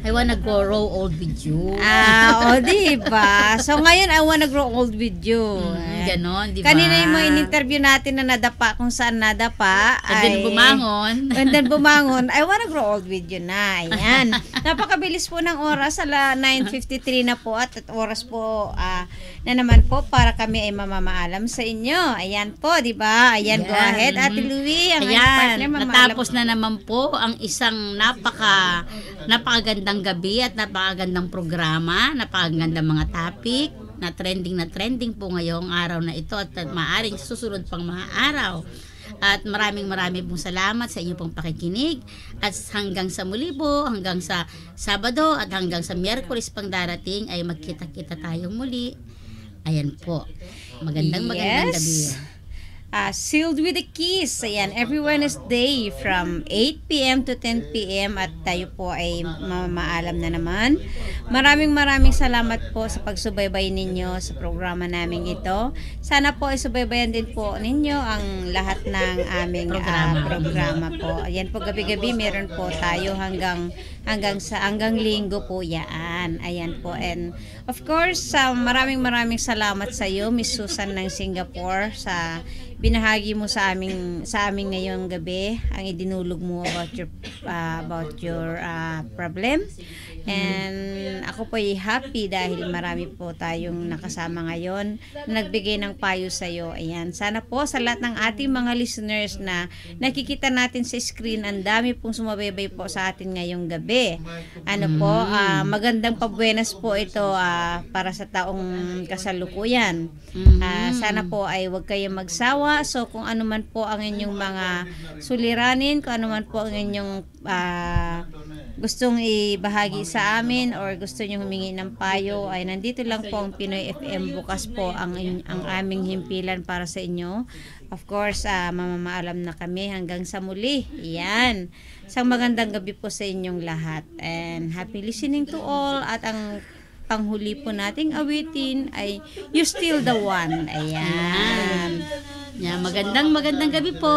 I wanna grow old with you. Diba? So ngayon, I wanna grow old with you. Ganon, diba? Kanina yung mga in-interview natin na nadapa, kung saan nadapa. And then bumangon. And then bumangon, I wanna grow old with you na. Ayan. Napakabilis po ng oras. 9:53 na po at oras po na naman po para kami ay mamamaalam sa inyo. Ayan po, diba? Ayan, go ahead, Ate Louie. Ang partner, natapos na naman po ang isang napakagandang gabi at napakagandang programa, napakagandang mga topic na trending po ngayong araw na ito at maaaring susunod pang mga araw. At maraming pong salamat sa inyo pong pakikinig at hanggang sa muli po, hanggang sa Sabado at hanggang sa Miyerkules pang darating ay magkita-kita tayong muli. Ayan po. Magandang gabi. Sealed with a Kiss. Ayan, every Wednesday from 8 p.m. to 10 p.m. at tayo po ay mamaalam na naman. Maraming salamat po sa pagsubaybay ninyo sa programa namin ito. Sana po ay subaybayan din po ninyo ang lahat ng aming programa po. Ayan po, gabi-gabi meron po tayo hanggang linggo po yan. Ayan po. And of course, maraming salamat sa iyo, Miss Susan ng Singapore, sa binahagi mo sa amin ngayong gabi, ang idinulog mo about your problem. And ako po ay happy dahil marami po tayong nakasama ngayon na nagbigay ng payo sa iyo. Ayan, sana po sa lahat ng ating mga listeners na nakikita natin sa screen, ang dami pong sumabaybay po sa atin ngayong gabi. Magandang pabuenas po ito para sa taong kasalukuyan. Sana po ay huwag kayong magsawa. So kung ano man po ang inyong mga suliranin, kung ano man po ang inyong gustong ibahagi sa amin or gusto nyo humingi ng payo, ay nandito lang po ang Pinoy FM. Bukas po ang aming himpilan para sa inyo. Of course, mamamaalam na kami hanggang sa muli. Yan. Isang magandang gabi po sa inyong lahat. And happy listening to all. At ang panghuli po nating awitin ay You Still the One. Ayan. Magandang gabi po.